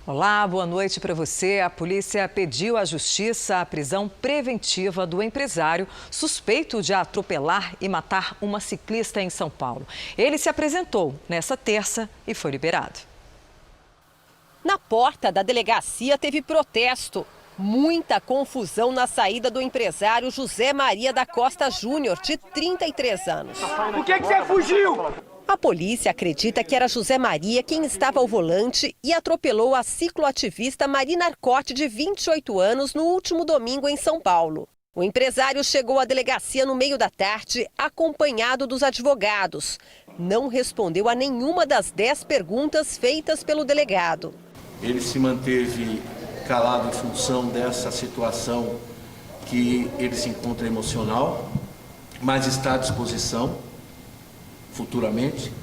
Olá, boa noite para você. A polícia pediu à justiça a prisão preventiva do empresário suspeito de atropelar e matar uma ciclista em São Paulo. Ele se apresentou nesta terça e foi liberado. Na porta da delegacia teve protesto. Muita confusão na saída do empresário José Maria da Costa Júnior, de 33 anos. Por que você fugiu? A polícia acredita que era José Maria quem estava ao volante e atropelou a cicloativista Marina Arcote, de 28 anos, no último domingo em São Paulo. O empresário chegou à delegacia no meio da tarde, acompanhado dos advogados. Não respondeu a nenhuma das 10 perguntas feitas pelo delegado. Ele se manteve calado em função dessa situação que ele se encontra emocional, mas está à disposição futuramente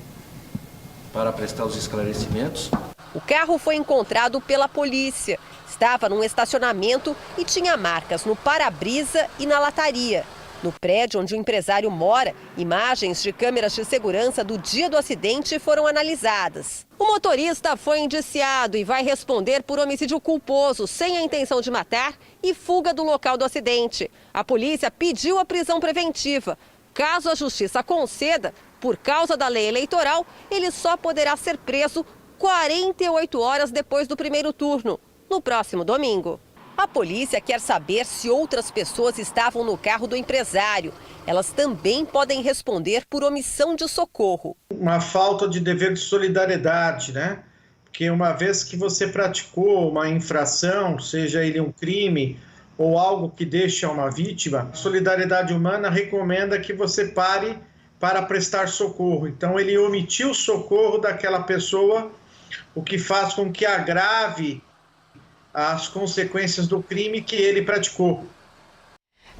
para prestar os esclarecimentos. O carro foi encontrado pela polícia. Estava num estacionamento e tinha marcas no para-brisa e na lataria. No prédio onde o empresário mora, imagens de câmeras de segurança do dia do acidente foram analisadas. O motorista foi indiciado e vai responder por homicídio culposo, sem a intenção de matar, e fuga do local do acidente. A polícia pediu a prisão preventiva. Caso a justiça conceda, por causa da lei eleitoral, ele só poderá ser preso 48 horas depois do primeiro turno, no próximo domingo. A polícia quer saber se outras pessoas estavam no carro do empresário. Elas também podem responder por omissão de socorro. Uma falta de dever de solidariedade, né? Porque uma vez que você praticou uma infração, seja ele um crime ou algo que deixa uma vítima, a solidariedade humana recomenda que você pare para prestar socorro. Então ele omitiu o socorro daquela pessoa, o que faz com que agrave as consequências do crime que ele praticou.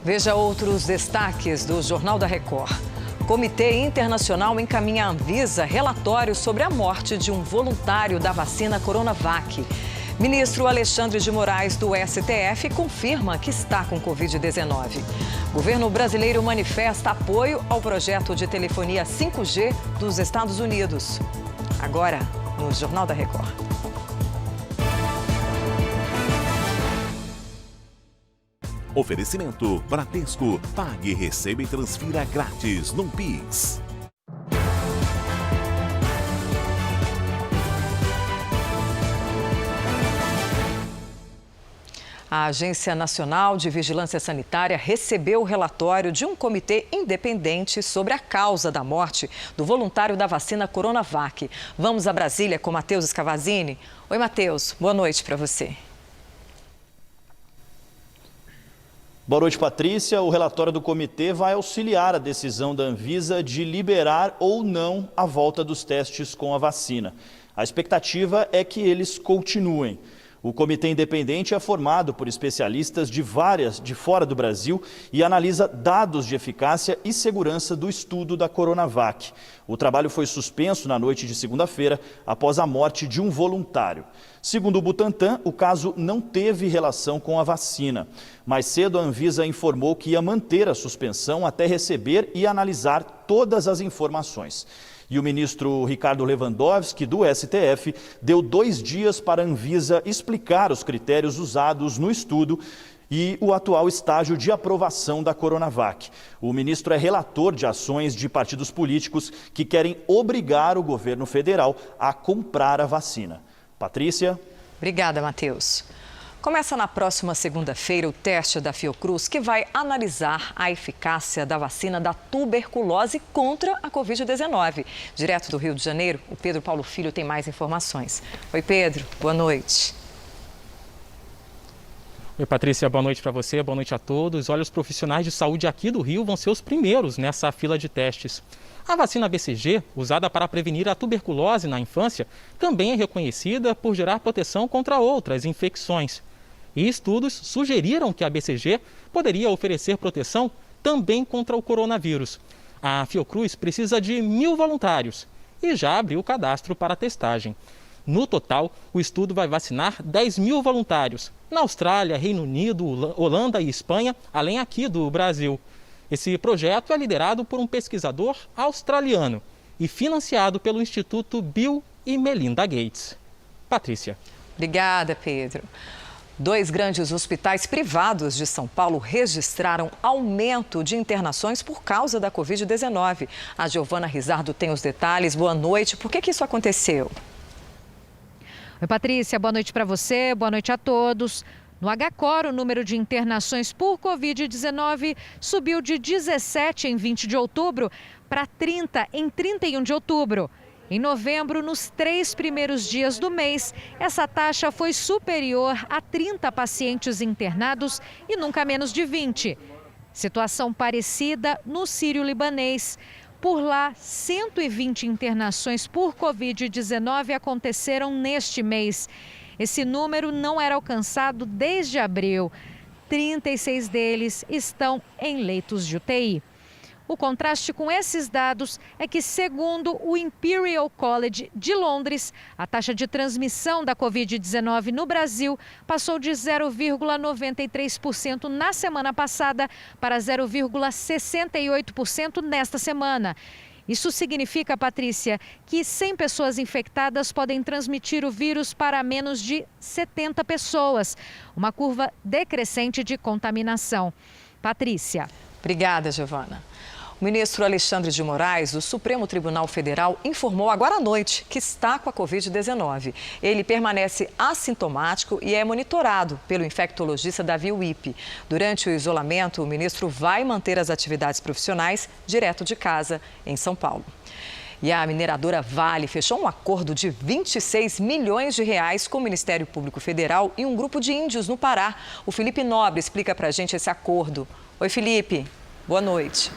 Veja outros destaques do Jornal da Record. Comitê Internacional encaminha à Anvisa relatório sobre a morte de um voluntário da vacina Coronavac. Ministro Alexandre de Moraes, do STF, confirma que está com Covid-19. Governo brasileiro manifesta apoio ao projeto de telefonia 5G dos Estados Unidos. Agora, no Jornal da Record. Oferecimento Bradesco. Pague, receba e transfira grátis no Pix. A Agência Nacional de Vigilância Sanitária recebeu o relatório de um comitê independente sobre a causa da morte do voluntário da vacina Coronavac. Vamos a Brasília com Matheus Scavazini. Oi, Matheus. Boa noite para você. Boa noite, Patrícia. O relatório do comitê vai auxiliar a decisão da Anvisa de liberar ou não a volta dos testes com a vacina. A expectativa é que eles continuem. O comitê independente é formado por especialistas de fora do Brasil e analisa dados de eficácia e segurança do estudo da Coronavac. O trabalho foi suspenso na noite de segunda-feira após a morte de um voluntário. Segundo o Butantan, o caso não teve relação com a vacina. Mais cedo, a Anvisa informou que ia manter a suspensão até receber e analisar todas as informações. E o ministro Ricardo Lewandowski, do STF, deu 2 dias para a Anvisa explicar os critérios usados no estudo e o atual estágio de aprovação da Coronavac. O ministro é relator de ações de partidos políticos que querem obrigar o governo federal a comprar a vacina. Patrícia. Obrigada, Matheus. Começa na próxima segunda-feira o teste da Fiocruz, que vai analisar a eficácia da vacina da tuberculose contra a Covid-19. Direto do Rio de Janeiro, o Pedro Paulo Filho tem mais informações. Oi, Pedro. Boa noite. Oi, Patrícia. Boa noite para você. Boa noite a todos. Olha, os profissionais de saúde aqui do Rio vão ser os primeiros nessa fila de testes. A vacina BCG, usada para prevenir a tuberculose na infância, também é reconhecida por gerar proteção contra outras infecções. E estudos sugeriram que a BCG poderia oferecer proteção também contra o coronavírus. A Fiocruz precisa de 1.000 voluntários e já abriu o cadastro para testagem. No total, o estudo vai vacinar 10.000 voluntários na Austrália, Reino Unido, Holanda e Espanha, além aqui do Brasil. Esse projeto é liderado por um pesquisador australiano e financiado pelo Instituto Bill e Melinda Gates. Patrícia. Obrigada, Pedro. 2 grandes hospitais privados de São Paulo registraram aumento de internações por causa da Covid-19. A Giovana Rizardo tem os detalhes. Boa noite. Por que isso aconteceu? Oi, Patrícia. Boa noite para você. Boa noite a todos. No HCOR, o número de internações por Covid-19 subiu de 17 em 20 de outubro para 30 em 31 de outubro. Em novembro, nos 3 primeiros dias do mês, essa taxa foi superior a 30 pacientes internados e nunca menos de 20. Situação parecida no Sírio-Libanês. Por lá, 120 internações por Covid-19 aconteceram neste mês. Esse número não era alcançado desde abril. 36 deles estão em leitos de UTI. O contraste com esses dados é que, segundo o Imperial College de Londres, a taxa de transmissão da Covid-19 no Brasil passou de 0,93% na semana passada para 0,68% nesta semana. Isso significa, Patrícia, que 100 pessoas infectadas podem transmitir o vírus para menos de 70 pessoas. Uma curva decrescente de contaminação. Patrícia. Obrigada, Giovana. O ministro Alexandre de Moraes, do Supremo Tribunal Federal, informou agora à noite que está com a Covid-19. Ele permanece assintomático e é monitorado pelo infectologista Davi Wippe. Durante o isolamento, o ministro vai manter as atividades profissionais direto de casa, em São Paulo. E a mineradora Vale fechou um acordo de 26 milhões de reais com o Ministério Público Federal e um grupo de índios no Pará. O Felipe Nobre explica pra gente esse acordo. Oi, Felipe. Boa noite.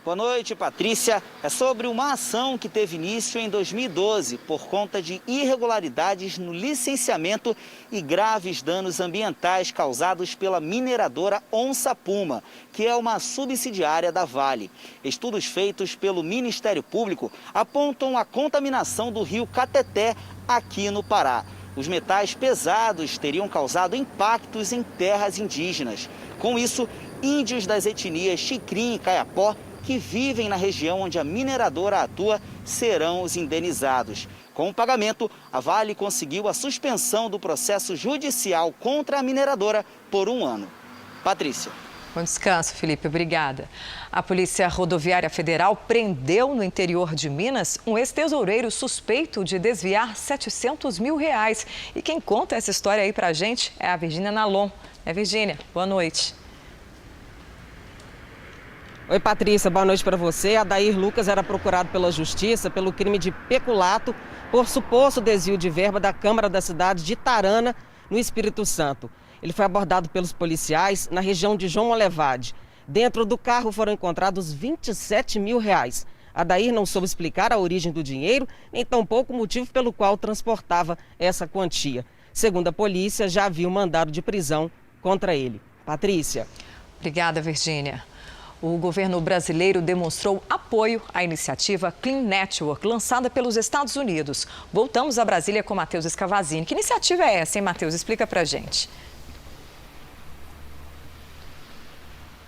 Boa noite, Patrícia. É sobre uma ação que teve início em 2012 por conta de irregularidades no licenciamento e graves danos ambientais causados pela mineradora Onça Puma, que é uma subsidiária da Vale. Estudos feitos pelo Ministério Público apontam a contaminação do rio Cateté aqui no Pará. Os metais pesados teriam causado impactos em terras indígenas. Com isso, índios das etnias Xicrim e Caiapó que vivem na região onde a mineradora atua serão os indenizados. Com o pagamento, a Vale conseguiu a suspensão do processo judicial contra a mineradora por 1 ano. Patrícia. Bom descanso, Felipe. Obrigada. A Polícia Rodoviária Federal prendeu no interior de Minas um ex-tesoureiro suspeito de desviar 700 mil reais. E quem conta essa história aí pra gente é a Virgínia Nalon. Virgínia, boa noite. Oi, Patrícia, boa noite para você. Adair Lucas era procurado pela Justiça pelo crime de peculato por suposto desvio de verba da Câmara da cidade de Itarana, no Espírito Santo. Ele foi abordado pelos policiais na região de João Molevade. Dentro do carro foram encontrados 27 mil reais. Adair não soube explicar a origem do dinheiro, nem tampouco o motivo pelo qual transportava essa quantia. Segundo a polícia, já havia um mandado de prisão contra ele. Patrícia. Obrigada, Virgínia. O governo brasileiro demonstrou apoio à iniciativa Clean Network, lançada pelos Estados Unidos. Voltamos a Brasília com Matheus Escavazini. Que iniciativa é essa, hein, Matheus? Explica pra gente.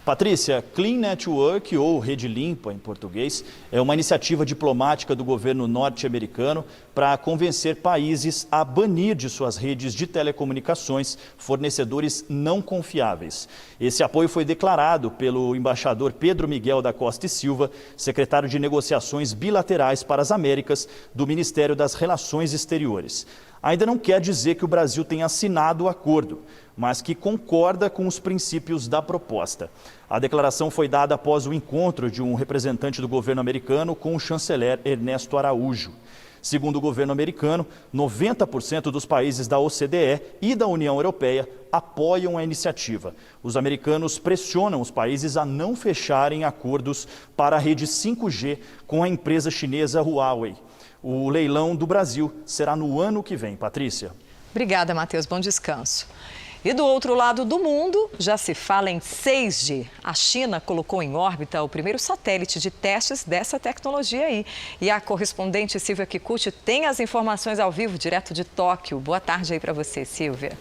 Patrícia, Clean Network, ou Rede Limpa em português, é uma iniciativa diplomática do governo norte-americano para convencer países a banir de suas redes de telecomunicações fornecedores não confiáveis. Esse apoio foi declarado pelo embaixador Pedro Miguel da Costa e Silva, secretário de Negociações Bilaterais para as Américas do Ministério das Relações Exteriores. Ainda não quer dizer que o Brasil tenha assinado o acordo, mas que concorda com os princípios da proposta. A declaração foi dada após o encontro de um representante do governo americano com o chanceler Ernesto Araújo. Segundo o governo americano, 90% dos países da OCDE e da União Europeia apoiam a iniciativa. Os americanos pressionam os países a não fecharem acordos para a rede 5G com a empresa chinesa Huawei. O leilão do Brasil será no ano que vem. Patrícia. Obrigada, Matheus. Bom descanso. E do outro lado do mundo, já se fala em 6G. A China colocou em órbita o primeiro satélite de testes dessa tecnologia aí. E a correspondente Silvia Kikuchi tem as informações ao vivo, direto de Tóquio. Boa tarde aí para você, Silvia.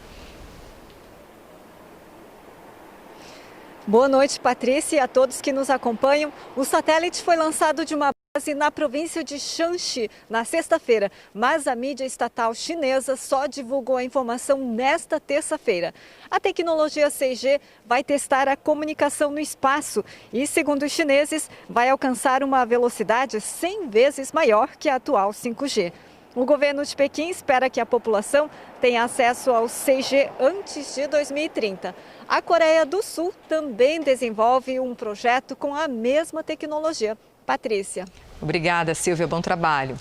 Boa noite, Patrícia, e a todos que nos acompanham. O satélite foi lançado de uma na província de Shanxi na sexta-feira, mas a mídia estatal chinesa só divulgou a informação nesta terça-feira. A tecnologia 6G vai testar a comunicação no espaço e, segundo os chineses, vai alcançar uma velocidade 100 vezes maior que a atual 5G. O governo de Pequim espera que a população tenha acesso ao 6G antes de 2030. A Coreia do Sul também desenvolve um projeto com a mesma tecnologia. Patrícia. Obrigada, Silvia. Bom trabalho.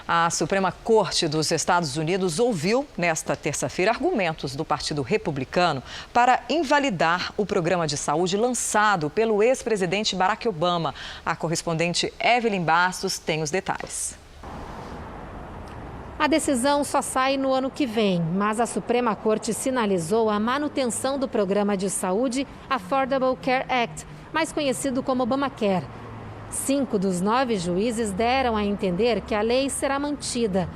A Suprema Corte dos Estados Unidos ouviu, nesta terça-feira, argumentos do Partido Republicano para invalidar o programa de saúde lançado pelo ex-presidente Barack Obama. A correspondente Evelyn Bastos tem os detalhes. A decisão só sai no ano que vem, mas a Suprema Corte sinalizou a manutenção do programa de saúde Affordable Care Act, mais conhecido como Obamacare. 5 dos 9 juízes deram a entender que a lei será mantida.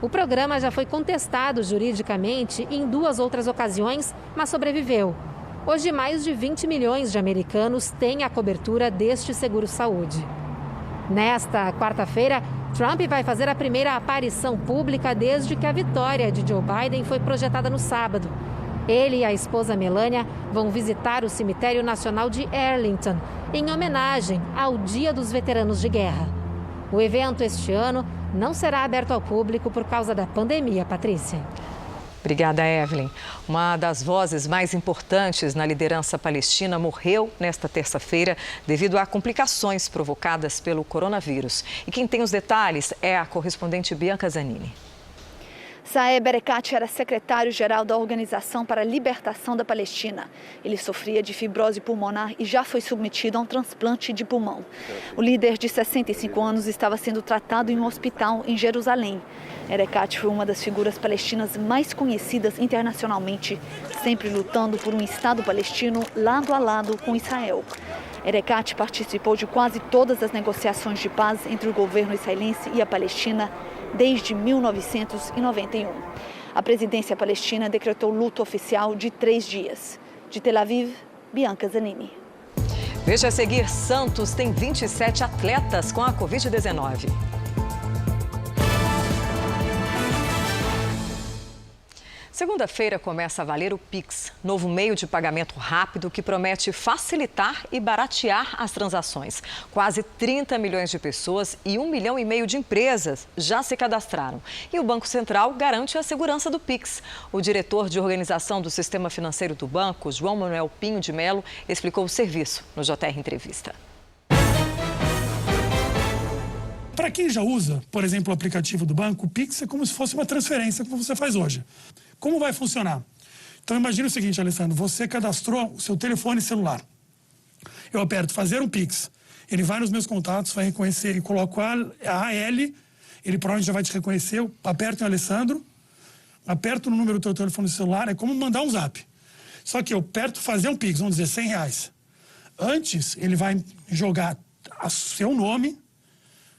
O programa já foi contestado juridicamente em 2 outras ocasiões, mas sobreviveu. Hoje, mais de 20 milhões de americanos têm a cobertura deste seguro-saúde. Nesta quarta-feira, Trump vai fazer a primeira aparição pública desde que a vitória de Joe Biden foi projetada no sábado. Ele e a esposa Melania vão visitar o Cemitério Nacional de Arlington, em homenagem ao Dia dos Veteranos de Guerra. O evento este ano não será aberto ao público por causa da pandemia, Patrícia. Obrigada, Evelyn. Uma das vozes mais importantes na liderança palestina morreu nesta terça-feira devido a complicações provocadas pelo coronavírus. E quem tem os detalhes é a correspondente Bianca Zanini. Saeb Erekat era secretário-geral da Organização para a Libertação da Palestina. Ele sofria de fibrose pulmonar e já foi submetido a um transplante de pulmão. O líder de 65 anos estava sendo tratado em um hospital em Jerusalém. Erekat foi uma das figuras palestinas mais conhecidas internacionalmente, sempre lutando por um Estado palestino lado a lado com Israel. Erekat participou de quase todas as negociações de paz entre o governo israelense e a Palestina desde 1991. A presidência palestina decretou luto oficial de 3 dias. De Tel Aviv, Bianca Zanini. Veja a seguir, Santos tem 27 atletas com a Covid-19. Segunda-feira começa a valer o Pix, novo meio de pagamento rápido que promete facilitar e baratear as transações. Quase 30 milhões de pessoas e 1,5 milhão de empresas já se cadastraram. E o Banco Central garante a segurança do Pix. O diretor de organização do Sistema Financeiro do Banco, João Manuel Pinho de Melo, explicou o serviço no JR Entrevista. Para quem já usa, por exemplo, o aplicativo do banco, o Pix é como se fosse uma transferência que você faz hoje. Como vai funcionar? Então, imagine o seguinte, Alessandro, você cadastrou o seu telefone celular. Eu aperto fazer um Pix, ele vai nos meus contatos, vai reconhecer, e coloco a AL, ele provavelmente já vai te reconhecer, eu aperto em Alessandro, aperto no número do teu telefone celular, é como mandar um zap. Só que eu aperto fazer um Pix, vamos dizer, R$100. Antes, ele vai jogar o seu nome,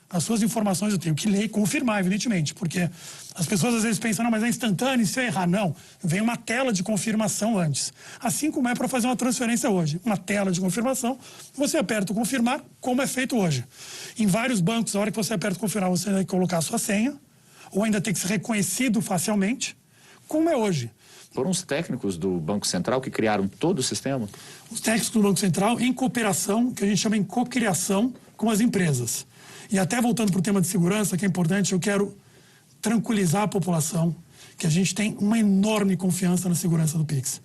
as suas informações, eu tenho que ler e confirmar, evidentemente, porque as pessoas às vezes pensam, não, mas é instantâneo, se eu errar. Não, vem uma tela de confirmação antes. Assim como é para fazer uma transferência hoje. Uma tela de confirmação, você aperta o confirmar, como é feito hoje. Em vários bancos, a hora que você aperta o confirmar, você vai colocar a sua senha, ou ainda tem que ser reconhecido facialmente, como é hoje. Foram os técnicos do Banco Central que criaram todo o sistema? Os técnicos do Banco Central em cooperação, que a gente chama em cocriação com as empresas. E até voltando para o tema de segurança, que é importante, eu quero tranquilizar a população que a gente tem uma enorme confiança na segurança do Pix.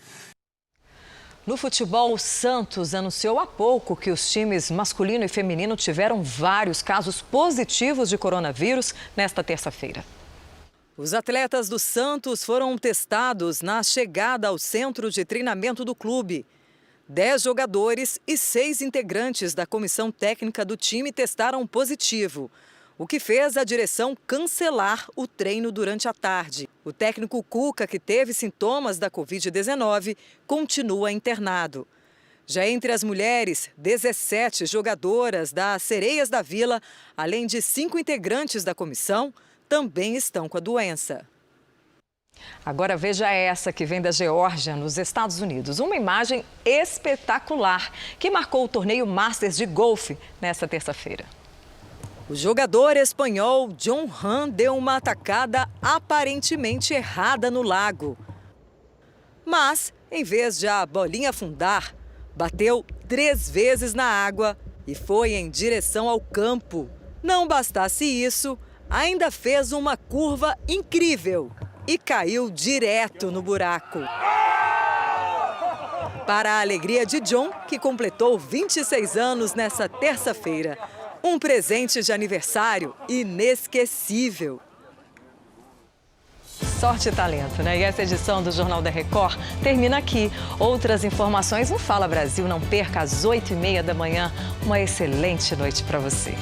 No futebol, o Santos anunciou há pouco que os times masculino e feminino tiveram vários casos positivos de coronavírus nesta terça-feira. Os atletas do Santos foram testados na chegada ao centro de treinamento do clube. 10 jogadores e 6 integrantes da comissão técnica do time testaram positivo, o que fez a direção cancelar o treino durante a tarde. O técnico Cuca, que teve sintomas da Covid-19, continua internado. Já entre as mulheres, 17 jogadoras das Sereias da Vila, além de 5 integrantes da comissão, também estão com a doença. Agora veja essa que vem da Geórgia, nos Estados Unidos. Uma imagem espetacular que marcou o torneio Masters de golfe nesta terça-feira. O jogador espanhol John Han deu uma atacada aparentemente errada no lago. Mas, em vez de a bolinha afundar, bateu 3 vezes na água e foi em direção ao campo. Não bastasse isso, ainda fez uma curva incrível e caiu direto no buraco. Para a alegria de John, que completou 26 anos nessa terça-feira. Um presente de aniversário inesquecível. Sorte e talento, né? E essa edição do Jornal da Record termina aqui. Outras informações no Fala Brasil. Não perca às 8h30 da manhã. Uma excelente noite para você.